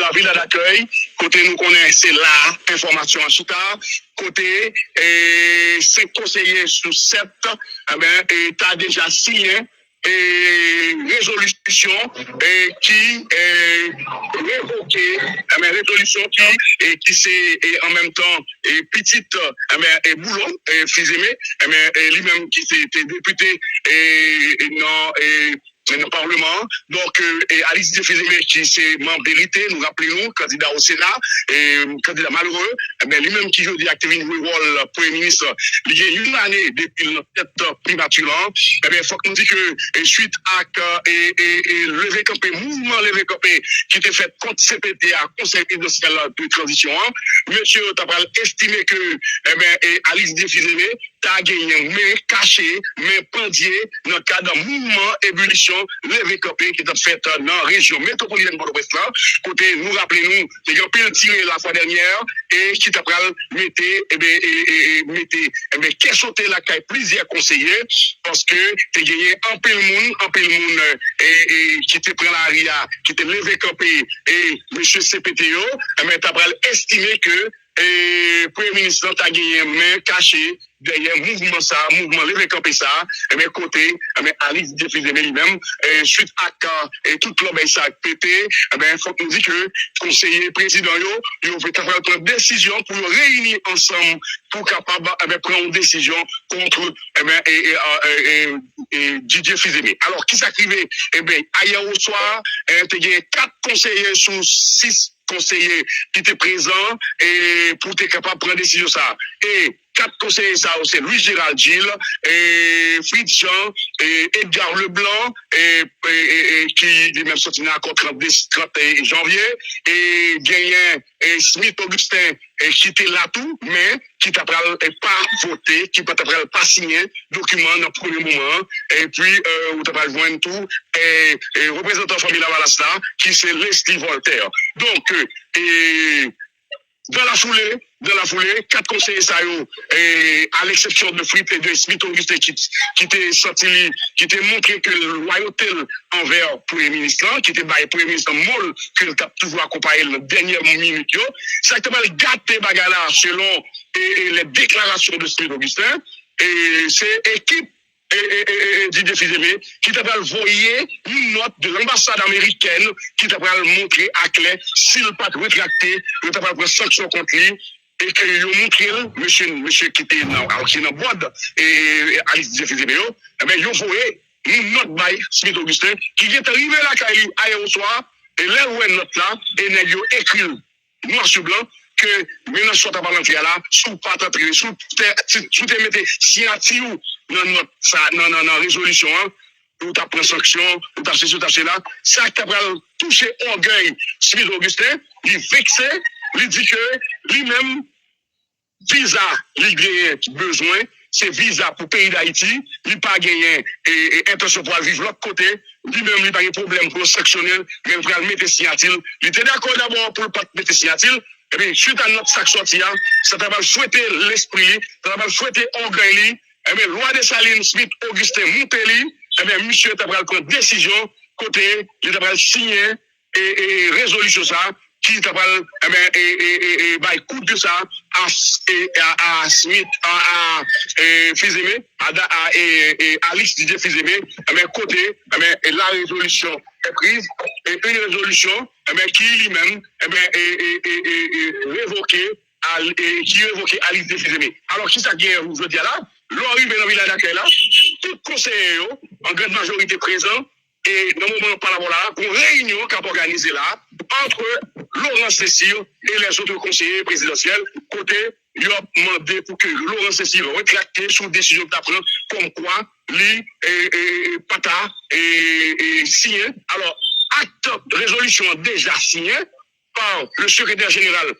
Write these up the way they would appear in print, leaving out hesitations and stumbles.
dans ville d'accueil, côté nous connaissons, c'est là, information en chita, côté 5 conseillers sur 7, tu as déjà signé résolution qui révoquée, résolution qui c'est en même temps petite boulot Fils-Aimé, lui-même qui était député non dans le Parlement. Donc, Alice Fils-Aimé, qui c'est membre vérité, nous rappelons, candidat au Sénat, candidat malheureux, mais lui-même qui joue activement le rôle Premier ministre, il y a une année depuis notre tête primature, il faut que nous disions que suite à lever campé, mouvement lever campé, qui était fait contre CPT à Conseil présidentiel de transition, monsieur Tabral estimé que Alice Fils-Aimé t'a gagné, mais caché, mais pendier, dans le cadre d'un mouvement ébullition levé campé qui est fait dans la région métropolitaine de Port-au-Prince. Côté, nous rappelons-nous, les gens pu tirer la fois dernière et qui t'a mettez, qu'est sauté la caille plusieurs conseillers parce que t'es gagné un peu le monde, qui te prend la RIA, qui te levé campé et monsieur CPTO, mais t'as estimé que Premier ministre a gagné main cachée derrière mouvement levé campé ça, mais côté, Alice Fils-Aimé lui-même, suite à tout l'obéi ça a pété, faut que nous dit que conseiller président yo veut prendre une décision pour réunir ensemble pour capable prendre une décision contre Didier Fils-Aimé. Alors qui s'activait hier au soir, tu as 4 conseillers sur 6 conseillers qui étaient présents et pour être capable de prendre une décision ça. Et 4 conseillers ça, c'est Louis Gérald Gilles, Fritz Jean, Edgar Leblanc, qui lui-même sorti dans l'accord 30 janvier, et Gagnon Smith Augustin, qui était là tout, mais qui t'a pas voté, qui t'a pas signé document dans le premier moment, et puis, on t'a pas joint tout, et représentant famille Lavalas là, qui c'est Leslie Voltaire. Donc, dans la foulée, 4 conseillers ça à l'exception de Fripp et de Smith Augustin qui était sorti, qui était montré que le loyauté envers le Premier ministre, qui était le Premier ministre molle, que le cap toujours accompagné le dernier minute, ça a été gâté bagala selon les déclarations de Smith Augustin, et c'est équipe Didier Fils-Aimé, qui t'a envoyé une note de l'ambassade américaine qui t'a montré à clair s'il n'a pas rétracté, il t'a pris sanction contre lui et qu'il a montré, monsieur qui était dans la boîte et Alice Didier Fils-Aimé, il a envoyé une note by Smith Augustin qui est arrivé là hier au soir et là où est note là, et il a écrit noir sur blanc que maintenant soit à parler là, sous pas t'entrer, sous te mettez signature dans résolution, pour ta prendre sanction, pour ta ceci, ta cela, ça qui a touché orgueil Smith Augustin, il vexé, il dit que lui-même, visa, il a besoin, c'est visa pour le pays d'Haïti, il n'a pas gagné et intention pour vivre de l'autre côté, lui-même, il n'a pas de problème pour sanctionner, mais il va mettre signature. Il était d'accord d'abord pour ne pas mettre signature. Et bien, suite à notre sac sorti, ça va souhaiter l'esprit, ça va souhaiter orgueil, et bien, loi de Saline Smith Augustin Monteli, et bien, monsieur va prendre décision, côté, il va signer et résolution ça, qui va coup de ça à Smith, à Fils-Aimé, à Alice Didier Fils-Aimé, et bien, côté, et la résolution est prise, et une résolution, qui lui-même, révoqué, qui révoqué Alice Didier Fils-Aimé. Alors, qui ça qui est, je dis là, l'arrivée dans le village d'accueil là, tout conseiller, en grande majorité présent, et dans le moment par là, une réunion qu'a organisée là, entre Laurent Cécile et les autres conseillers présidentiels, côté, il a demandé pour que Laurent Cécile rétracte sous décision d'apprendre comme quoi, lui, Pata, et signé. Alors, acte de résolution déjà signé par le secrétaire général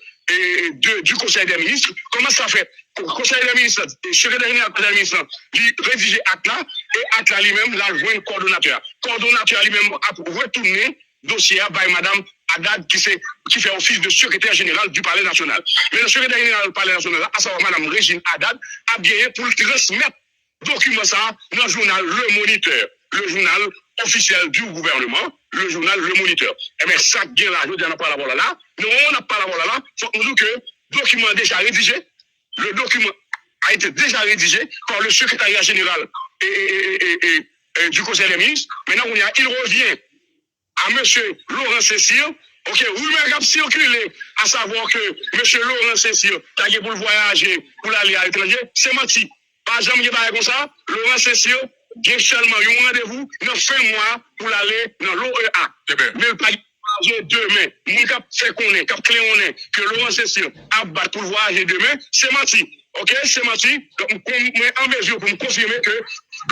du Conseil des ministres. Comment ça fait? Le Conseil des ministres, le secrétaire général des ministres, il rédige acte là, et acte là lui-même, l'a joué un coordonnateur. Coordonnateur lui-même a retourné dossier par Madame Haddad qui fait office de secrétaire général du Palais national. Mais le secrétaire général du Palais national, à savoir Madame Régine Haddad, a bien pour transmettre document ça dans le journal Le Moniteur, le journal officiel du gouvernement, le journal Le Moniteur. Eh bien, ça vient là, je dis, on n'a pas la voilà là. Non, on n'a pas la voilà là. Il faut nous dire que le document est déjà rédigé. Le document a été déjà rédigé par le secrétariat général du Conseil des ministres. Maintenant, il revient à M. Laurent Cécile. Ok, rumeur a circulé, à savoir que M. Laurent Cécile, qui a pour voyager, pour aller à l'étranger, c'est menti. Pas jamais il comme ça. Laurent Cécile, il y a seulement un rendez-vous dans fin mois pour aller dans l'OEA. Mais le pas demain. Mon cap fait qu'on est, cap clé on est, que Laurent Cécile a battu pour voyager demain, c'est menti. Ok, c'est menti. Donc, en mesure pour me confirmer que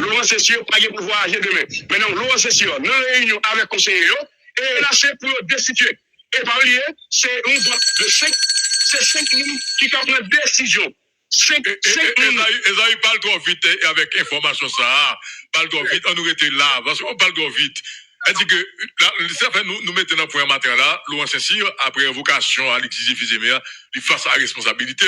Laurent Cécile pas pour voyager demain. Maintenant, Laurent Cécile, dans la réunion avec le conseiller, et là, c'est pour destituer. Et par lié, c'est un vote de 5. C'est 5 minutes qui prennent la décision. 5 minutes. Esaïe parle trop vite avec information ça. Parle trop vite, on nous était là. Parce qu'on parle trop vite. Elle dit que, ça fait nous mettons dans le point matin là, Laurent Cécile, après invocation à Alexis Fizemea, il face à la responsabilité.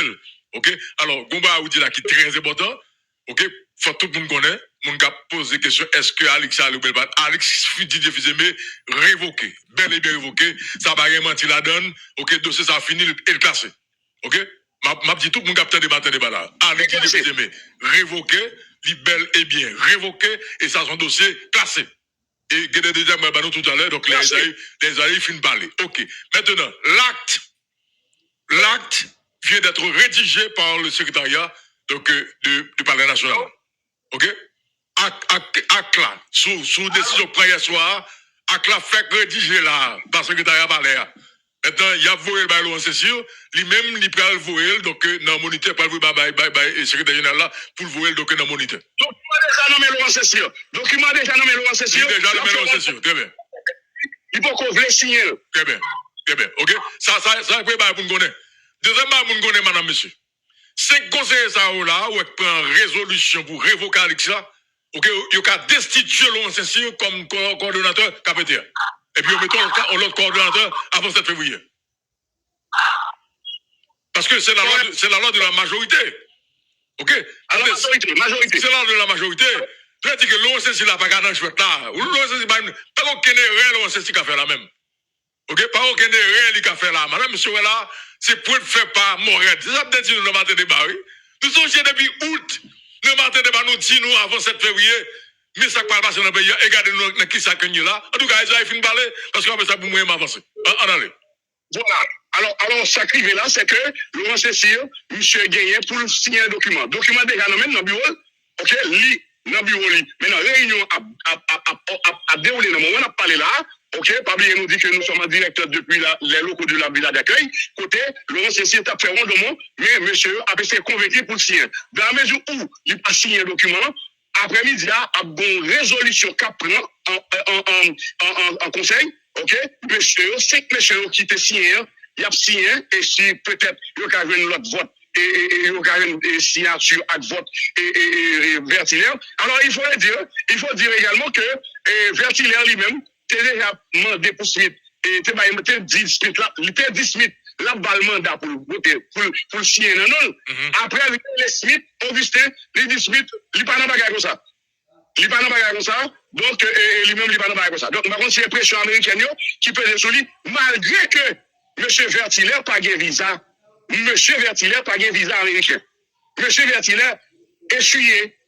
Ok? Alors, Gomba vous dit là qui est très important. Ok? Faut tout le monde connaît. Mon gars pose des questions. Est-ce que Alexis Didier Fizemé révoqué? Bel et bien révoqué. Ça va rien mentir la donne. Ok? Dossier ça fini et le classé. Ok? M'a dit tout mon capitaine de débat là. Alexis Didier Fizemé révoqué. Bel et bien révoqué. Et ça son dossier classé. Et il y a déjà tout à l'heure. Donc les aïeux finissent de parler. Ok. Maintenant, l'acte vient d'être rédigé par le secrétariat donc, du Palais national. Ok? Acte là, sous décision prise hier soir, acte là fait rédiger là, par le secrétariat Palais. Maintenant, il y a voyé le Laurent Cécile, lui-même, il peut le voir, donc, dans le moniteur, pour le voir, le secrétaire général là, pour le voir, donc, dans le moniteur. Document déjà nommé Laurent Cécile. Document déjà nommé Laurent Cécile. Déjà nommé Laurent Cécile, très bien. Il faut qu'on voulait signer. Très bien, ok? Ça, c'est pour nous connaître. Deuxièmement, pour nous connaître, madame, monsieur. 5 conseillers ça là, ou prend résolution pour révoquer Alexis, ok, il a destitué Laurent Cécile comme coordonnateur capitaine. Et puis on met l'autre coordonnateur avant 7 février. Parce que c'est la loi de la majorité. Ok? Alors, majorité. C'est la loi de la majorité. Tu as dit que Laurent Cécile n'a pas gagné chouette là. Ou Laurent Cécile, pas aucun erreur Laurent Cécile qui a fait la même. Ok? Pas aucun erreur qui a fait là. Madame, monsieur là, c'est pour ne faire pas mourir. C'est ça peut-être nous le matin débat, oui. Nous sommes depuis août. Le matin débat nous dit nous avant 7 février. Mais ça ne passe pas dans le pays. Et regardez-nous qui ça que là. En tout cas, ils ont fini de parler parce qu'on a ça pour moi m'avancer. En allez. Voilà. Alors, ça qui est là, c'est que Laurent Cécile, monsieur gagné pour signer un document. Document déjà nommé dans le bureau. Ok? Li, dans le bureau. Maintenant, réunion a déroulé dans le moment. On a parlé là. Ok, Pabli nous dit que nous sommes en directeur depuis les locaux de la villa d'accueil. Côté, Laurent Cécile a fait rondement, mais monsieur a été convaincu pour signer. Dans la mesure où il n'a pas signé un document, après-midi, il y a une résolution qu'a pris en conseil. Ok, monsieur, 5 messieurs qui étaient signés, il a signé, et si peut-être il y a l'autre vote, et il y a une signature à vote et Vertilaire. Alors, il faut dire également que Vertilaire lui-même, t'es déjà demandé pour suite et t'es pas dit suite là, il était dit suite là bal mandat pour voter pour signer non. Après les Smith, Augustin, les dit suite, il pas dans bagarre comme ça. Il pas dans bagarre comme ça. Donc lui-même il pas dans bagarre comme ça. Donc par contre c'est pression américaine qui peut sur lui malgré que monsieur Vertilaire pas de visa. Monsieur Vertilaire pas de visa américain. Monsieur Vertilaire essuyé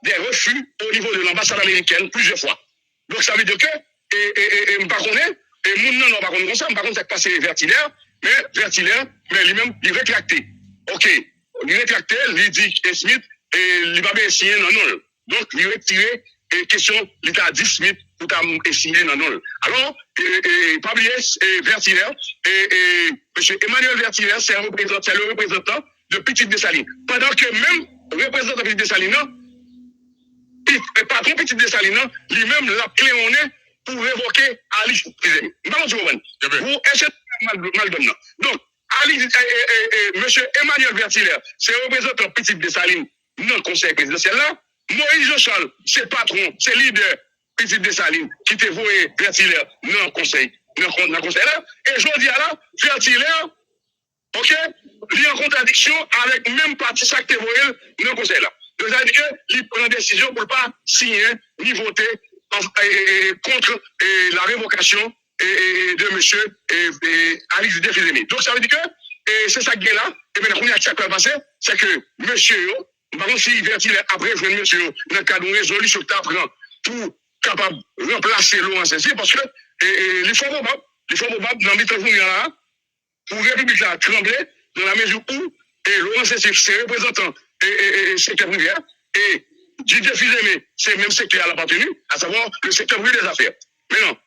des refus au niveau de l'ambassade américaine plusieurs fois. Donc ça veut dire que, et par contre, et moun non, par contre, comme ça, par contre, ça passé Vertilaire, mais lui-même, il rétracté. Ok, il rétracté, il dit Smith, et il va bien signer non. Donc, il retiré, et question, il a dit Smith, pour signer non. Alors, pas oublier, Vertilaire, et M. Emmanuel Vertilaire, c'est le représentant de Petite Dessalines. Pendant que même le représentant de Petite Dessalines, le patron Petite Dessalines, lui-même l'a cléonné pour révoquer Ali Fizemé. Vous êtes mal donné. Donc, M. Emmanuel Vertilaire, c'est représentant Petite Dessalines dans le conseil présidentiel là. Moïse Jochal, c'est patron, c'est leader Petite Dessalines qui te voyé Vertilaire dans le conseil là. Et je dis là, Vertilaire, ok, il est en contradiction avec même parti ça que te voyé dans le conseil là. Donc, ça veut dire qu'il prend une décision pour ne pas signer ni voter contre la révocation de M. Alix Defizemi. Donc, ça veut dire que c'est ça qui est là. Et maintenant, on a ce qui va passer, c'est que M. Par contre, s'il vertit après, je vais M. dans le cadre d'une résolution que tu apprends pour capable de remplacer Laurent Saint-Cyr, parce que les fonds probables, dans le temps là, pour la République là, trembler, dans la mesure où Laurent Saint-Cyr, c'est représentant secteur privé, et Didier Fils-Aimé, c'est le même secteur à l'appartenu, à savoir le secteur privé des affaires. Maintenant,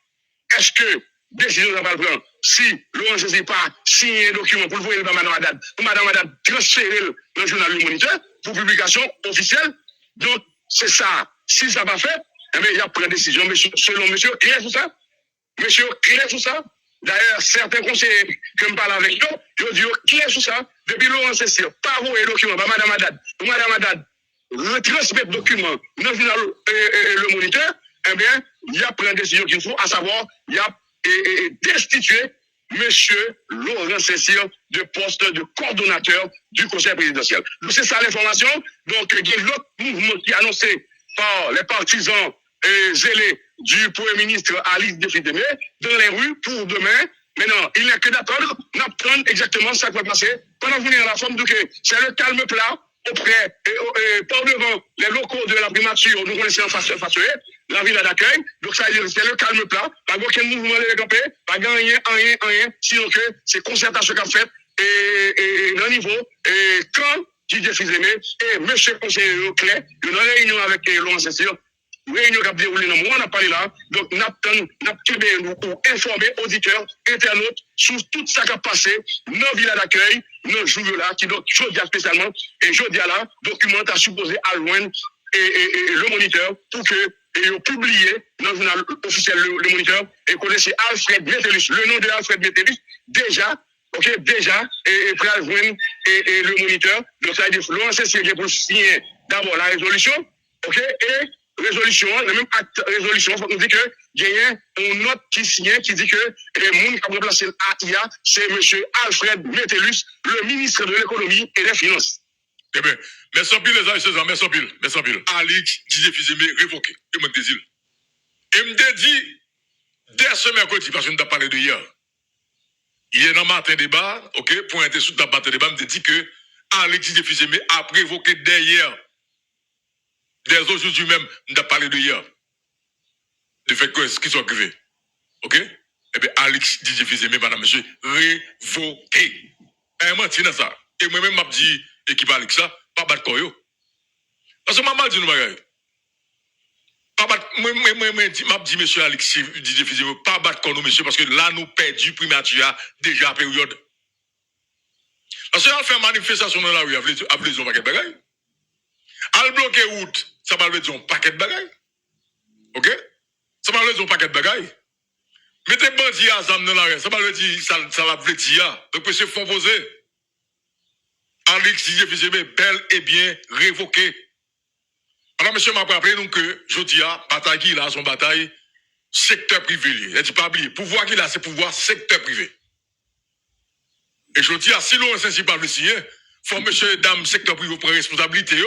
est-ce que décision n'a pas le prendre si Laurent Saint-Cyr pas signé un document pour le voir par Mme Haddad, pour Mme Haddad transférer dans le journal Le Moniteur pour publication officielle? Donc, c'est ça. Si ça va faire, eh bien, il y a pris une décision, selon monsieur, clair sur ça. Monsieur, clair sur ça. D'ailleurs, certains conseillers que je parle avec nous, ils disent clair sur ça. Depuis Laurent Saint-Cyr, pas vous les documents par Mme Haddad, pour Mme Haddad, retransmettre le document dans le journal Le Moniteur, eh bien, il y a pris une décision qu'il faut, à savoir, il y a destitué monsieur Laurent Saint-Cyr de poste de coordonnateur du conseil présidentiel. Donc, c'est ça l'information. Donc, il y a l'autre mouvement qui est annoncé par les partisans zélés du Premier ministre Alix Defizemi dans les rues pour demain. Maintenant, il n'y a que d'attendre exactement ce qui va passer. Pendant venir à la forme, c'est le calme plat auprès et par devant les locaux de la primature, nous connaissons face la ville d'accueil. Donc, ça veut dire c'est le calme plat, pas aucun mouvement de campé, pas gagner rien, sinon que c'est concertation qu'a fait et le niveau, et quand Didier Fils-Aimé et monsieur conseiller Claire, une réunion avec Laurent Saint-Cyr, réunion qui a déroulé dans le mois, on a parlé là, donc nous avons informé auditeurs, internautes, sur tout ça qui a passé, nos villes d'accueil, nos jours là, qui donc, je dis spécialement, et je dis là, document a supposé à loin et le Moniteur pour que et publié dans le journal officiel le Moniteur et connaissez Alfred Metellus, le nom de Alfred Metellus, déjà, et Pral Jouen et le Moniteur, donc ça veut dire Laurent Saint-Cyr pour signer d'abord la résolution, ok, et résolution, le même acte résolution, il faut nous dire que il y a une note qui signe qui dit que le monde qui a remplacé l'AIA, c'est M. Alfred Metellus, le ministre de l'économie et des finances. Eh bien, merci pile les amis, merci pile. Alix, Didier Fils-Aimé, révoqué. Et moi, désir. Et me dit, dès ce mercredi, parce que nous avons parlé de hier. Hier, dans le matin débat, ok, pour être sous le matin débat, me dit que Alix, Didier Fils-Aimé a révoqué derrière. Des autres jours même, nous avons parlé de hier. De fait que ce qui soit arrivé. Ok? Eh bien, Alix, Didier Fils-Aimé, madame, monsieur, révoqué. Et moi, c'est ça. Et moi-même, m'a dit, équipe Alix, ça, pas battre quoi. Parce que maman dit nous bagaille. Pas battre, moi, m'a dit, monsieur Alix, Didier Fils-Aimé, pas battre quoi nous, monsieur, parce que là, nous perdu primature déjà à période. Parce que on fait manifestation dans la rue, avec les paquet de bagaille. Al bloquer route, ça va le dire un paquet de bagaille. Ok? Ça va le dire un paquet de bagaille. Mettez bandit à zam dans la rue, ça va le dire, ça va le dire. Donc, monsieur, faut poser. Alix Didier Fils-Aimé, bel et bien révoqué. Alors, monsieur m'a rappelé donc que je dis à bataille qu'il a son bataille secteur privé. Il dit pas oublier. Pouvoir qu'il a, c'est pouvoir secteur privé. Et je dis à si l'on est pas le signer, faut monsieur dame secteur privé prendre responsabilité.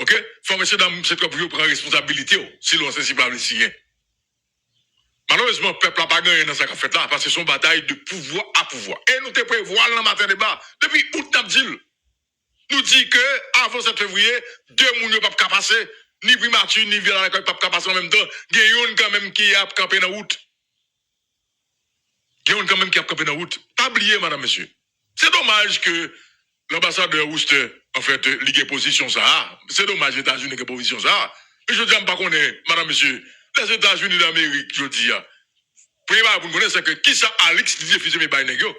Ok? Faut monsieur dame secteur privé prendre responsabilité. Si l'on est pas le signer. Malheureusement, le peuple n'a pas gagné dans cette fête là parce que c'est une bataille de pouvoir à pouvoir. Et nous te prévoyons dans le matin débat. Depuis août, nous dit que avant 7 février, deux mouns ne peuvent pas passer, ni primature, ni ville à l'école ne peuvent pas passer en même temps. Il y a une quand même qui a campé dans la route. Il y a une quand même qui a campé dans la route. Pas oublier, madame, monsieur. C'est dommage que l'ambassadeur Wooster, en fait, ligue position ça. C'est dommage, les États-Unis ligue position ça. Mais je dis pas qu'on est, madame, monsieur. Les États-Unis d'Amérique, je dis, premièrement, vous connaissez que qui ça Alix Didier Fils-Aimé by Negio?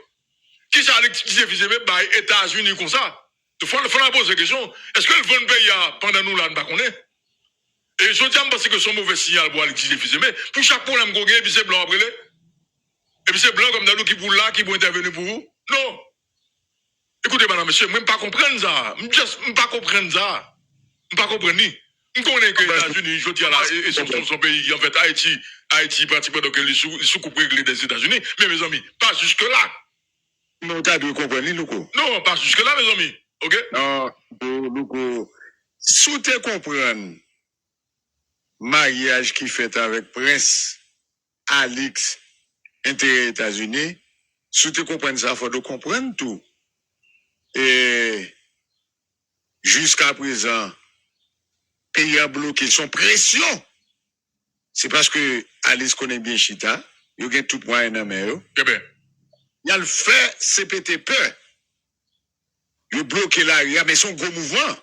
Qui ça Alix Didier Fils-Aimé by États-Unis comme ça? Il faut poser la question. Est-ce que le vent pays pendant nous là, nous ne connaissons pas? Et je dis, parce que c'est un mauvais signal pour Alix Didier Fils-Aimé. Pour chaque problème qu'on gagne, puis c'est blanc après. Et puis c'est blanc comme dans nous qui pour là, qui vont intervenir pour vous. Non. Écoutez, madame, monsieur, je ne peux pas comprendre ça. Je ne peux pas comprendre ça. Je ne peux pas comprendre. Je connais que les États-Unis, je dis à la, son pays, en fait, Haïti, pratiquement, donc, les sous-coupes réglées des États-Unis. Mais mes amis, pas jusque-là. Non, tu as dû comprendre, Louko. Non, pas jusque-là, mes amis. OK? Non, Louko, sous te comprendre, mariage qui fait avec Prince Alix, intérêt États-Unis, sous te comprendre ça, faut de comprendre tout. Et jusqu'à présent, pays a bloqué son pression. C'est parce que Alice connaît bien Chita, il y a tout moyen dans mer. Il a le fait CPTP. Il a bloqué l'arrière, mais son gros mouvement.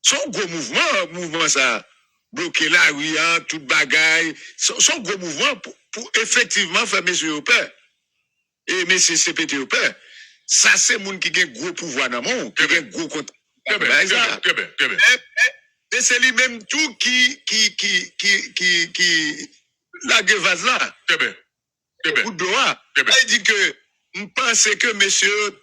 Son gros mouvement ça, bloquer l'arrière, toute bagaille. Son gros mouvement pour effectivement faire monsieur au père. Et monsieur CPTP. Ça, c'est le monde qui a un gros pouvoir dans le monde, qui a un gros contrôle. Et c'est lui-même tout qui la vase là. Coup de droit. Il dit que, je pense que monsieur,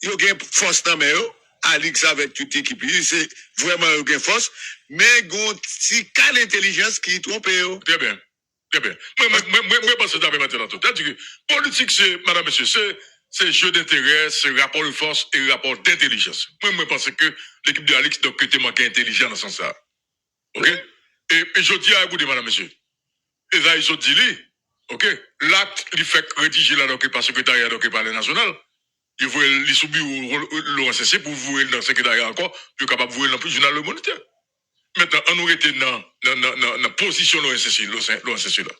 il y a une force dans le monde, Alix avec toute l'équipe, c'est vraiment une force, mais il y a une l'intelligence qui trompe. Très bien. Très bien. Moi, pense que tu as maintenant tout. C'est-à-dire que politique, c'est, madame, monsieur, c'est jeu d'intérêt, c'est rapport de force et rapport d'intelligence. Moi, pense que l'équipe de Alix doit être manqué intelligent dans ce sens-là. OK? Et je dis à vous, madame, monsieur, et ça, ils ont dit, OK? L'acte, il fait rédiger là, donc, par secrétariat, donc, par le national. Il faut les subir l'ONCC pour vous dans le secrétariat encore, pour capable de vous dans le journal Le Moniteur. Maintenant, on aurait été dans la position de l'ONCC là.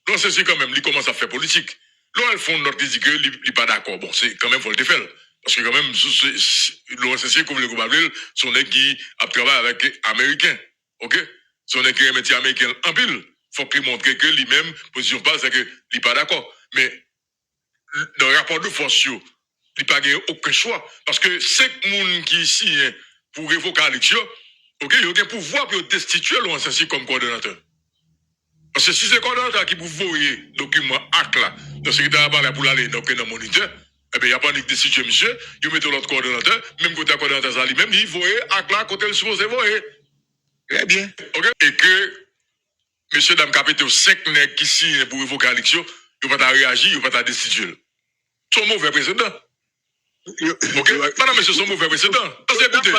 L'ONCC, quand même, il commence à faire politique. Là, elles font notre dit qu'il n'est pas d'accord. Bon, c'est quand même, faut le faire. Parce que quand même, l'ONCC, comme le gouvernement, sont des qui a travaillé avec les Américains. OK? Sont des qui ont un métier américain en pile. Faut qu'il montre que lui-même, position pas, c'est qu'il n'est pas d'accord. Mais, dans le rapport de force, il n'a pas gagné aucun choix. Parce que 5 personnes qui ici, pour révoquer l'élection, OK, il y a un pouvoir pour destituer l'ONCC comme coordonnateur. Parce que si c'est le coordonnateur qui vous voyez document acte là, le secrétaire parle pour aller dans le moniteur, eh bien, il n'y a pas de destituer monsieur, il met l'autre coordonnateur, même côté coordonnateur ça lui-même, il voyait acte là, côté le supposé voyer. Très bien. OK? Et que, monsieur, dame, capité 5 nègres qui signent pour révoquer l'élection, il ne va pas réagir, il ne va pas destituer. Son mauvais précédent. OK? Madame, monsieur, son mauvais précédent. Parce que, écoutez,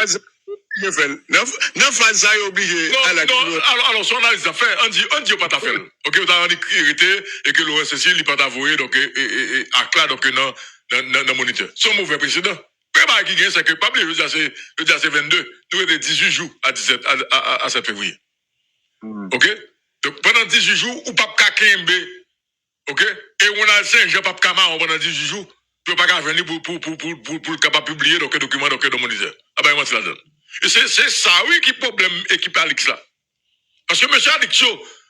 non, phase ça est obligé à la alors, son analyse a fait, on dit pas ta fait. OK, on a irrité et que l'OSC, il pas t'avoué, donc, à clair, donc, dans le moniteur. Son mauvais précédent. Préparé qui gagne, c'est que, pas oublier, le dia c'est 22, nous avons 18 jours à 7 février. OK? Donc, pendant 18 jours, ou pas kakembe, OK? Et on a 5 jours, pas kamar pendant 18 jours, tu peux pas venir pour capable publier, donc, document, donc, dans le moniteur. Ah ben, moi, c'est la donne. Et c'est ça, oui, qui problème équipe Alix là. Parce que M. Alix,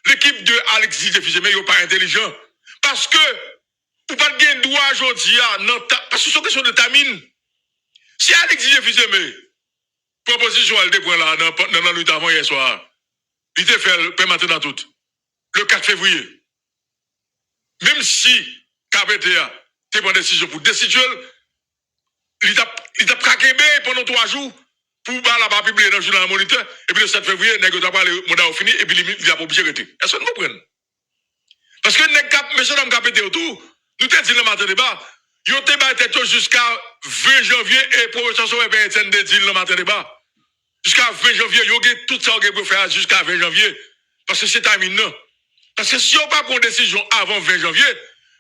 l'équipe de Alix dit mais il n'est pas intelligent. Parce que, vous pas de droit aujourd'hui, parce que c'est une question de tamine. Si Alix dit mais proposition, elle dépend là, dans la lutte avant hier soir, il était fait le matin dans tout. Le 4 février. Même si KPTA, tu prends une décision pour destituer, il t'a craqué pendant 3 jours. Pour la publier dans le journal Moniteur, et puis le 7 février, il a pas le mandat fini, et puis il a pas obligé de rester. Est-ce que nous comprenons? Parce que monsieur Dame Capété autour, nous t'ai dit le matin débat, il a été jusqu'à 20 janvier, et professeur Sowe Etienne de dit le matin débat. Jusqu'à 20 janvier, il y a tout ça pour faire jusqu'à 20 janvier. Parce que c'est terminé. Parce que si on n'a pas une décision avant 20 janvier,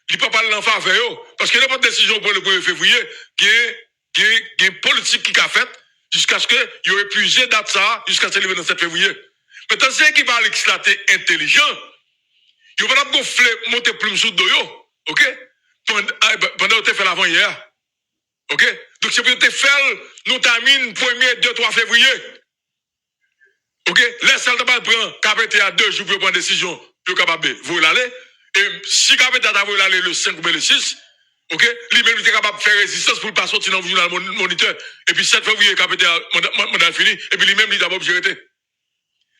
il ne peut pas parler en faveur. Parce que n'importe décision pour le 1er février, qui est une politique qui a fait, jusqu'à ce qu'il y ait épuisé date ça, jusqu'à ce qu'il y ait le 7 février. Maintenant, c'est qui va l'exclater intelligent. Il va pas gonfler, monter plume sous le dos, ok? Pendant que tu fait l'avant hier. Ok? Donc, c'est pour te faire, nous termine 1er, 2, 3 février. Ok? Laisse ça, prendre, KPT à 2 jours pour prendre une décision, pour capable, vous l'aller. Et si KPT a voulu aller le 5 ou le 6, OK? Lui-même, il est capable de faire résistance pour ne pas sortir dans le journal Moniteur. Et puis, 7 février, KPT a mandat fini. Et puis, lui-même, il n'a pas obligé de rester.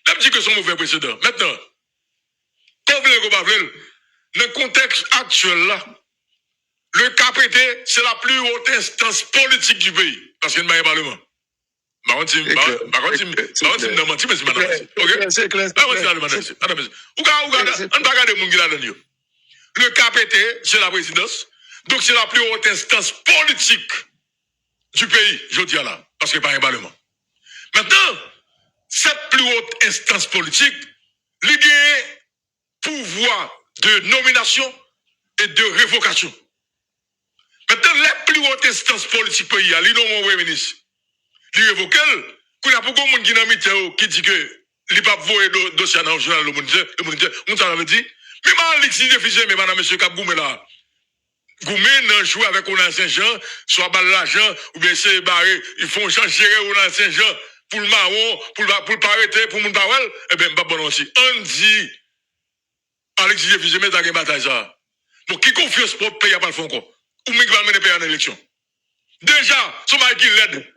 Là, je dis que son mauvais précédent. Maintenant, comme vous voulez, dans le contexte actuel, là, le KPT, c'est la plus haute instance politique du pays. Parce qu'il y a un parlement. Par contre, c'est madame. OK? C'est clair. Madame. On va regarder mon gars là-dedans. Le KPT, c'est la présidence. Donc, c'est la plus haute instance politique du pays, je dis là, parce que pas un parlement. Maintenant, cette plus haute instance politique, il a pouvoir de nomination et de révocation. Maintenant, les plus hautes instances politiques pays, ils n'ont pas ministre. Ils révoquent, qu'il y a beaucoup de gens qui dit que il pas voyer dossier dans le journal le monde on ça veut dire même Alexis Defisé mais madame monsieur Cap Goumé là Goumé n'a joué avec Onal Saint-Jean soit balle l'argent ou bien c'est barré ils font changer Onal Saint-Jean pour le marron pour pas arrêter pour mon parole et ben pas bon aussi on dit Alexis Defisé mais dans une bataille ça pour qui confiance pour pays pas le fond encore ou mais va mener pays en élection déjà son mari qui l'aide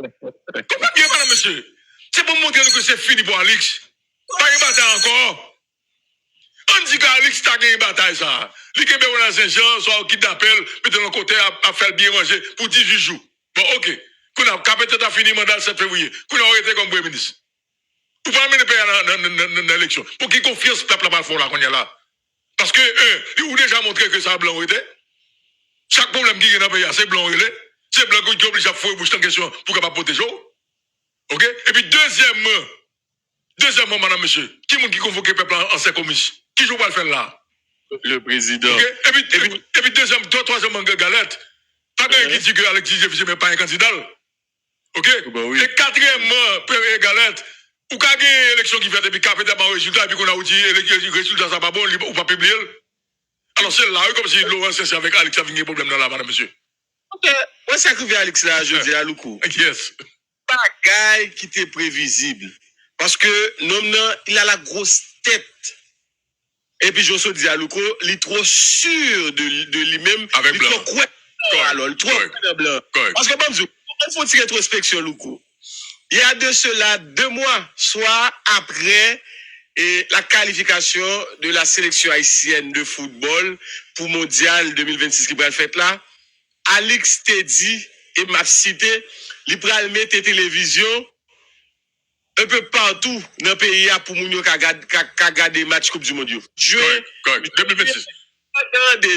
comment bien madame monsieur c'est pour montrer que c'est fini pour Alex. Pas une bataille encore. On dit qu'Alex a gagné une bataille ça. Lui qui est dans Saint-Jean, soit qui d'appel, mettez le côté à faire bien manger pour 18 jours. Bon, ok. Qu'on a peut-être fini le mandat le 7 février. Qu'on a arrêté comme Premier ministre. Vous pouvez mener dans l'élection. Pour qui confiance le peuple là-bas fort là qu'on y a là. Parce que, il vous déjà montré que ça a blanc été. Chaque problème qui est dans le pays, c'est blanc été. C'est blanc qui est obligé à faire bouche en question pour capable protéger. Ok? Et puis deuxièmement, madame, monsieur, qui est-ce qui convoque le peuple en ces commissions? Qui joue pas le faire là? Le président. Okay? Et puis troisièmement, Galette. Pas quelqu'un qui dit que Alexis Defisé n'est pas un candidat. Ok? Bah oui. Et quatrièmement, Galette, ou quand il y a une élection qui fait depuis capitaine un résultat, et puis qu'on a dit le résultat, ça pas bon, ou pas publié. Alors c'est là, comme si Laurent Saint avec Alex avait un problème dans la madame, monsieur. Ok, où est-ce que Alex là, je dis à Loukou? Yes. Bagaille qui était prévisible. Parce que l'homme, il a la grosse tête. Et puis, je me dis à Louko, il est trop sûr de lui-même. Avec il est trop blanc. alors, il est trop blanc. Parce que, bon, il faut une rétrospection, Louko. Il y a de cela 2 mois, soit après la qualification de la sélection haïtienne de football pour Mondial 2026 qui va être fait là, Alex t'a dit, et m'a cité, il va mettre télévision un peu partout dans le pays pour nous regarder match Coupe du Monde. Juin 2026.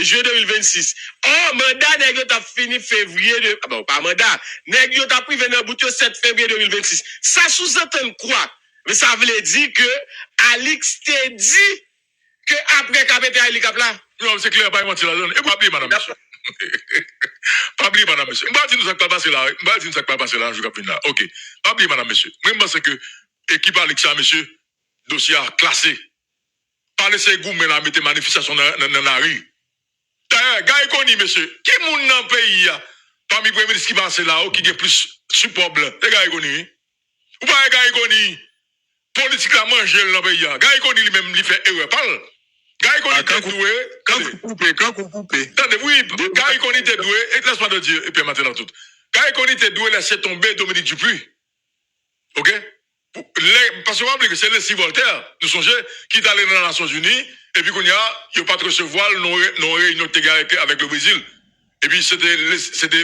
Juin 2026. Oh, mandat nèg yo t'a fini février de bon pas mandat. Nèg yo t'a pris venir bout 7 février 2026. Ça sous-entend quoi? Mais ça veut dire que Alex t'a dit que après capitaine Ali Cap là. Non, c'est clair pas mentir la zone. Et pas oublier madame monsieur. Pas oublier madame monsieur. M'pa dire nous ça pas passer là. M'pa dire nous ça pas passer là, je capitaine là. OK. Pas oublier madame monsieur. Moi pense que équipe Alexa monsieur dossier classé. Pas laisser goumé la mettre manifestation dans la rue. D'ailleurs, gars koni monsieur, qui moun dans pays a parmi premier ministre qui passe là qui a plus support blanc. Les gars koni. Ou pas gars koni politique la manger dans pays a. Gars koni lui-même lui fait erreur parle. Gars koni te doué Quand vous coupez. Attendez, oui, gars koni te doué et laisse-moi te dire et puis maintenant tout. Gars koni te doué laisser tomber Dominique Dupuis. OK? Parce que c'est les 6 Voltaire, nous songez, qui est allé dans les Nations Unies, et puis qu'on y a, il n'y a pas de recevoir nos réunions avec le Brésil. Et puis c'était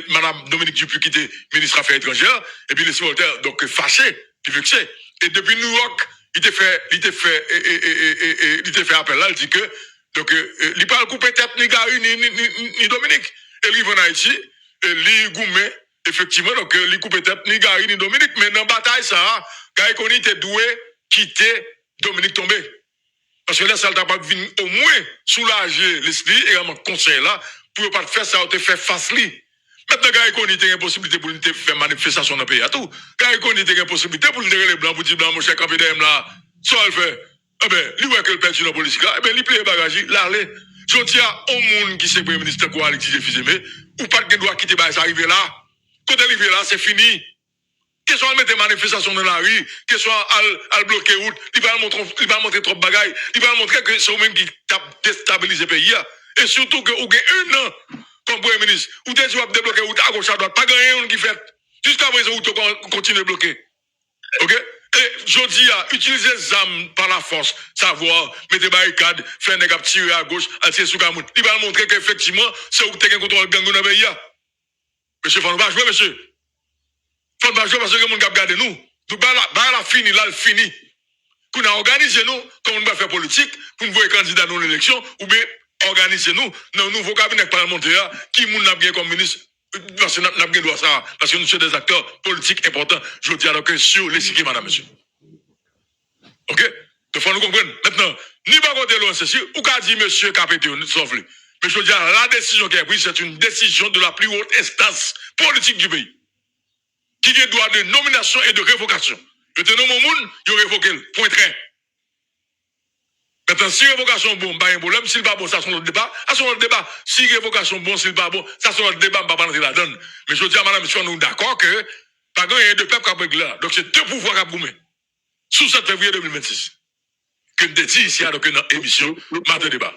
Mme Dominique Dupuis qui était ministre des Affaires étrangères, et puis les 6 Voltaire, donc fâché, puis vexé. Et depuis New York, il était fait appel là, il dit que, donc, il parle couper tête ni Gary ni Dominique. Et il vient en Haïti, et il goumé, effectivement, donc, il coupe tête ni Gary ni Dominique, mais dans la bataille, ça, Gary Koni était doué quitter Dominique tombé. Parce que là, ça t'a pas venir au moins soulager l'esprit et un conseil là, pour ne pas faire ça, te faire face li. Maintenant, Gary Koni était une possibilité pour lui faire manifestation dans le pays à tout. Gary Koni était une possibilité pour lui dire les blancs, pour dire blanc, mon cher capitaine là, soit le fait. Eh ben, lui voit que le père dans la politique là, eh ben, il plaît bagage, l'aller. Je dis à un monde qui c'est premier ministre quoi, Alexis Defisé, mais, ou pas de droit quitter, bah, ça arrive là. Quand arrivé là, c'est fini. Que soit mettre manifestation dans la rue, que soit al bloquer route, il va montrer trop de bagailles, il va montrer que c'est eux-mêmes qui tapent déstabiliser le pays. Et surtout que vous avez 1 an comme Premier ministre, ou déjà vous débloquer route à gauche à droite, pas gagner qui fait. Jusqu'à présent, vous continuez de bloquer. OK? Et je dis à utiliser les armes par la force, savoir, mettre des barricades, faire des gars tirer à gauche, à tirer sur Kamoun. Il va montrer qu'effectivement, c'est où vous avez un contrôle de gang dans le pays. Monsieur Fon, va jouer, monsieur. Faut pas jouer parce que moun k'ap gade nous. Donc la fini là, fini. Qu'on a organisé nous comme on va faire politique pour nous voir candidat dans l'élection ou bien organiser nous dans nouveau cabinet parlementaire qui moun n'a bien comme ministre parce que n'a bien droit ça parce que nous sommes des acteurs politiques importants. Je dis alors que sur les sikhs madame monsieur. OK? Donc, faut nous comprendre. Maintenant, ni pas côté loin, c'est ou qu'a dit monsieur Capété, sauf lui. Mais je veux dire, la décision qui est prise, c'est une décision de la plus haute instance politique du pays. Qui a droit de nomination et de révocation. Je te nomme au monde, il révoqué le point train. Maintenant, si révocation bon, pas un problème. S'il pas bon, ça c'est notre débat. Ça c'est notre débat. Si révocation bon, s'il pas bon, ça c'est notre débat, on va pas rentrer là-dedans. Mais je dis à madame, monsieur, nous d'accord que, par contre, il y a deux peuples qui ont pris là. Donc, c'est deux pouvoirs qui ont goumé. Sous 7 février 2026. Que nous dit ici, alors que dans l'émission, matin débat.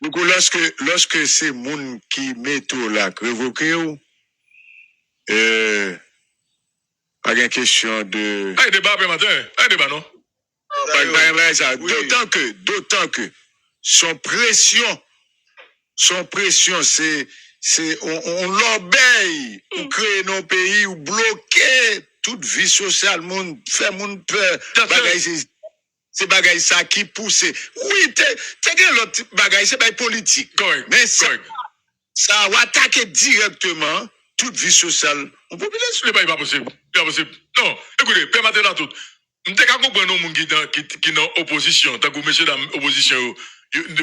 Donc, lorsque c'est moun qui met tout là, révoqué ou, pas une question de. Un débat après matin, un débat non? D'autant que son pression, c'est, on l'obéit, on crée nos pays, ou bloquer toute vie sociale, monde, fait monde peur, c'est bagay ça qui pousse. Oui, t'es l'autre bagay, c'est bagay politique. Correct. Mais ça va attaquer directement toute vie sociale. On peut Ce n'est pas possible. Pas possible. Non, écoutez, permettez là tout. Nous devons comprendre nos gens qui sont en opposition. Tant que monsieur dans l'opposition,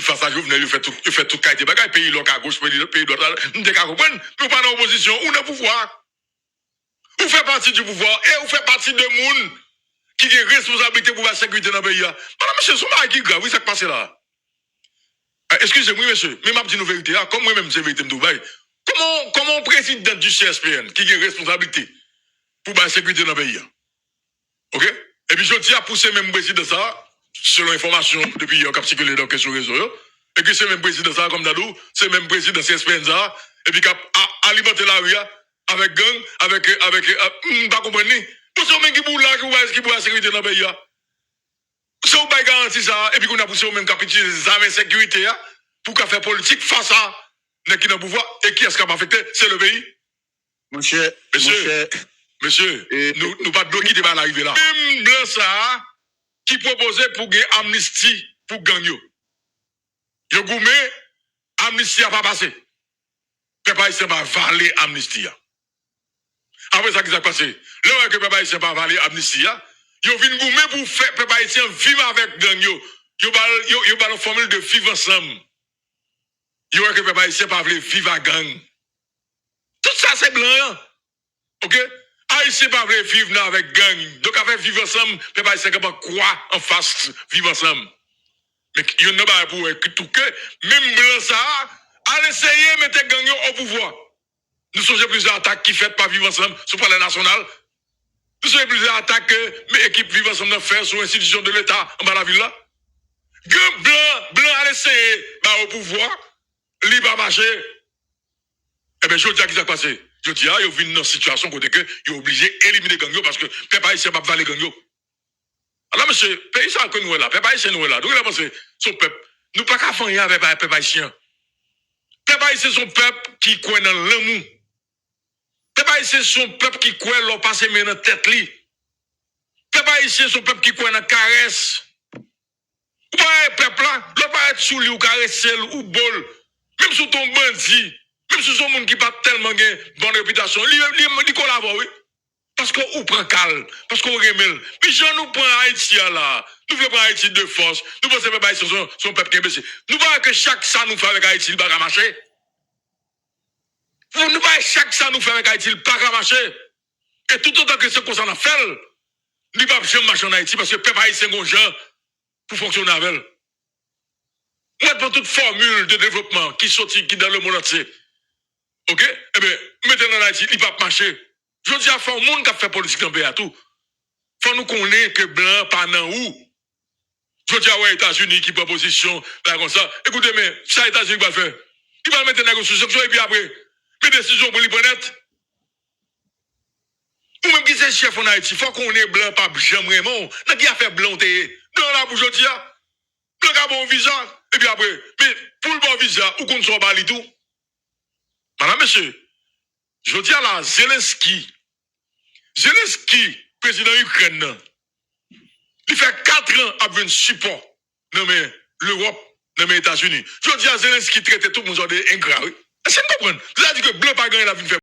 face à Jovenel, il fait tout qualité bagay, pays local à gauche, pays droite. Nous devons comprendre, nous pas dans l'opposition, on a pouvoir. Vous faites partie du pouvoir et vous faites partie de monde qui a responsabilité pour la sécurité dans le pays. Madame, monsieur, c'est un qui est grave, oui, ça qui passe là. Excusez-moi, monsieur, mais ma petite vérité, comme moi-même, c'est vérité de Dubaï. Comment président du CSPN qui a responsabilité pour la sécurité dans le pays? OK? Et puis je dis à pousser même président ça, selon l'information depuis hier, qui a circulé dans le réseau, et que c'est même président ça, comme Dadou, c'est même président CSPN ça, et puis qui a alimenté la rue avec gang, pas comprendre. Pour ceux même qui boulent là, qui boulent la sécurité dans le pays. C'est où pas garanti ça, et puis qu'on a poussé au même capitule des armes de sécurité pour qu'on fasse politique face à qui est dans le pouvoir, et qui est-ce qui a affecté? C'est le pays. Monsieur, nous pas bloquer de l'arrivée là. Même blanc ça, qui proposait pour gagner amnistie pour gagner. Yo goumé, amnistie a pas passé. Peuple haïtien va valer amnistie. Après ça qui s'est passé, là que peuple haïtien va valer amnistie, yo vinn goumé pour faire peuple haïtien vivre avec gang yo. Yo ba la formule de vivre ensemble. Yo que peuple haïtien pas veut vivre à gang. Tout ça c'est blanc. OK? Haïtien pas veut vivre avec gang. Donc avec vivre ensemble, peuple haïtien pas quoi en face vivre ensemble. Mais yo n'a pas pour tout que même blanc ça à essayer mettre gang yo au pouvoir. Nous sommes plusieurs attaques qui fait pas vivre ensemble sur le palais national. Nous sommes plusieurs attaques que mes équipes vivent ensemble faire sur l'institution de l'État en bas de la ville là. Blanc à essayer au pouvoir, li pas marcher. Eh bien, je dis à qui ça passé. Je dis, il y a une situation côté que il est obligé d'éliminer gang yo parce que peuple haïtien pas valer gang yo. Alors, monsieur, pays ça que nous là, peuple haïtien nous là. Donc, il a pensé, son peuple, nous pas qu'à faire avec peuple haïtien. Peuple haïtien, son peuple qui croit dans l'amour. Peuple haïtien, son peuple qui croit leur passer dans la tête li. Peuple haïtien, son peuple qui croit dans la caresse. Ou pas peuple là, le pas être sous lui ou caresser ou bol. Même sous ton bandit, même sous son monde qui pas tellement gain bonne réputation, il collabore, oui. Parce qu'on prend calme, parce qu'on remèle. Puis je nous prend Haïti là. Nous voulons prendre Haïti de force. Nous pensons que Haïti son peuple qui est baissé. Nous voyons que chaque ça nous fait avec Haïti, il ne va pas marcher. Nous voyons chaque ça nous fait avec Haïti, il ne va pas marcher. Et tout autant que ce qu'on s'en a fait, il ne va pas jamais marcher en Haïti parce que le peuple haïtien est un gens pour fonctionner avec elle. Moi, pour toute formule de développement qui sortit qui dans le monde entier. OK? Eh bien, maintenant en Haïti, il ne va pas marcher. Je dis à faire un monde qui a fait politique dans le pays à tout. Faut nous connaître que blanc pas dans où. Je dis à ouais, États-Unis qui prend position, comme ça. Écoutez, mais ça, États-Unis va faire. Il va mettre une négociation et puis après, mes décisions pour les prendre. Ou même qui c'est chef en Haïti, faut qu'on ait blanc, pas jamais vraiment. N'a qui a fait blanc, dans la bouche, blanc a bon visa. Et puis après, mais pour le bon visa, où qu'on soit bali tout. Madame, monsieur. Je dis à la Zelensky, président Ukraine, il fait 4 ans avec un support dans l'Europe, dans les États-Unis. Je dis à Zelensky traiter tout le monde de ingrat. Est-ce que vous comprenez? Vous avez dit que blanc pas gagné la vie de